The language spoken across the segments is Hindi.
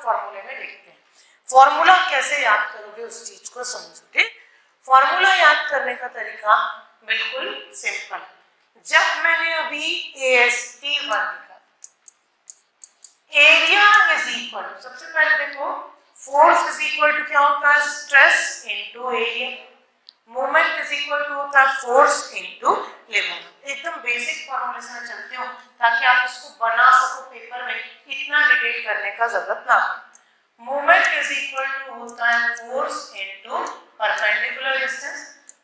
फॉर्मूले में लिखते हैं। फॉर्मूला कैसे याद करोगे उस चीज को समझोगे। फॉर्मूला याद करने का तरीका बिल्कुल सिंपल। जब मैंने अभी AST1 लिखा, एरिया इज इक्वल, सबसे पहले देखो फोर्स इज इक्वल टू क्या होता है, stress into area, moment is equal to होता है फोर्स इनटू लिवर। एकदम बेसिक फॉर्मूले से चलते हो ताकि आप इसको बना सको पेपर में, इतना डिटेल करने का जरूरत ना पड़े। मोमेंट इज इक्वल टू होता है force into perpendicular distance,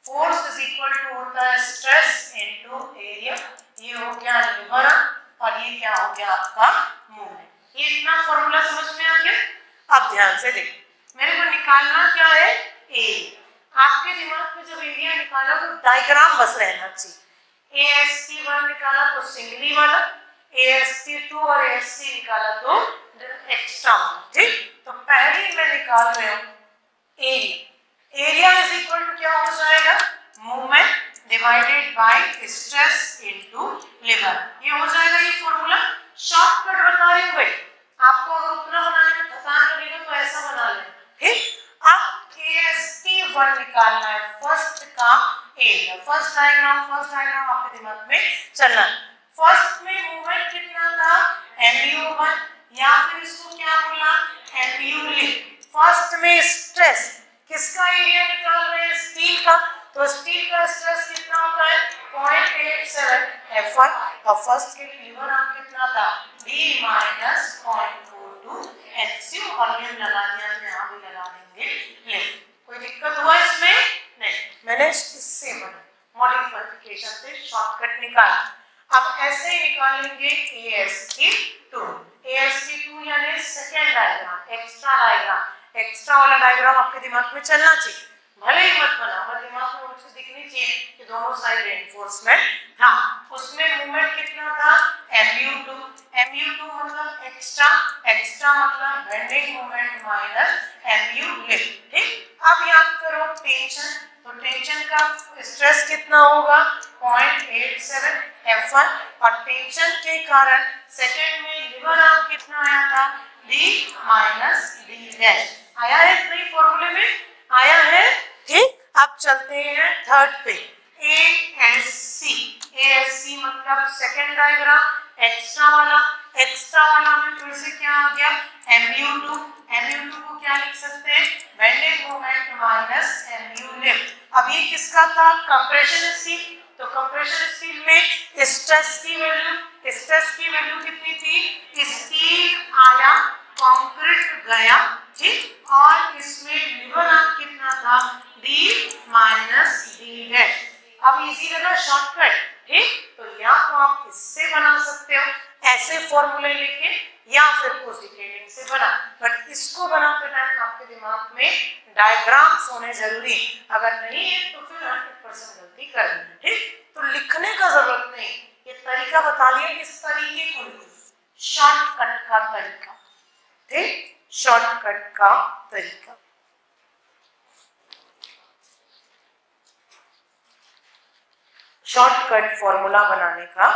force is equal to होता है स्ट्रेस इनटू एरिया, ये हो गया लिवर और ये क्या हो गया आपका मोमेंट। ये इतना फॉर्मूला समझ में आ गया। अब ध्यान से देखो, मेरे को निकालना क्या है, एरिया। आपके दिमाग में जब एरिया निकाला तो डायग्राम बस रहना चाहिए। AST1 निकाला तो सिंगली वाला, AST2 और ASC निकाला तो एक्स्ट्रा वाला, ठीक। तो पहले मैं निकाल रही हूँ area. Area is equal to क्या हो जाएगा, moment divided by stress into lever, ये हो जाएगा ये फॉर्मूला। शॉर्टकट बता रही हूँ भाई, आपको अगर उतना बनाने में थकान लगेगा तो ऐसा बना लेना, ठीक। अब AST1 निकालना है, फर्स्ट का एरिया। फर्स्ट डायग्राम आपके दिमाग में चलना है। फर्स्ट में मूवमेंट कितना था, mu1, या फिर इसको क्या बोला, mu लिख। फर्स्ट में स्ट्रेस, किसका एरिया निकाल रहे हैं, स्टील का, तो स्टील का स्ट्रेस कितना होता है 0.87 F1, और फर्स्ट के लिए लिवर आप कितना था D माइनस 0.42 HCU, और ये लगा दिया, यहाँ भी लगा देंगे लिव। कोई दिक्कत हुआ इसमें नहीं, मैंने इससे मॉडिफिकेशन से शॉर्टकट निकाला। अब ऐसे ही निकालेंगे AST2 यानी second diagram, extra diagram. Extra वाला डायग्राम आपके दिमाग में चलना चाहिए, भले ही मत बनाओ, पर दिमाग में मुझे दिखनी चाहिए कि दोनों साइड रेनफोर्समेंट था। उसमें मूवमेंट कितना था, mu2 मतलब एक्स्ट्रा मतलब bending moment minus mu lift, ठीक। अब याद करो टेंशन, तो टेंशन का स्ट्रेस कितना होगा 0.87 F1, और टेंशन के कारण सेकंड में लिवर आर्म कितना आया था D माइनस D डैश। आया है नहीं, फॉर्मूले में आया है, ठीक। अब चलते हैं थर्ड पे, ASC मतलब सेकंड डायग्राम, एक्स्ट्रा वाला में फिर से क्या आ गया mu2 को क्या लिख सकते हैं, bending moment minus mu lift. अब ये किसका था, कंप्रेशन स्टील, तो कंप्रेशन स्टील में स्ट्रेस की वैल्यू कितनी थी, स्टील आया कंक्रीट गया, ठीक, और इसमें लिवर आर्म कितना था D माइनस D डैश। अब इजी लगा शॉर्टकट, ठीक। तो या तो आप इससे बना सकते हो ऐसे फॉर्मूले लेके, या फिर उस डिटेलिंग से बना, बट इसको बनाते टाइम आपके दिमाग में डायग्राम्स होने जरूरी, अगर नहीं है तो फिर 100% गलती करनी, ठीक। तो लिखने का जरूरत नहीं, ये तरीका बता दिया, इस तरीके को शॉर्टकट का तरीका, ठीक, शॉर्टकट का तरीका। शॉर्टकट फॉर्मूला बनाने का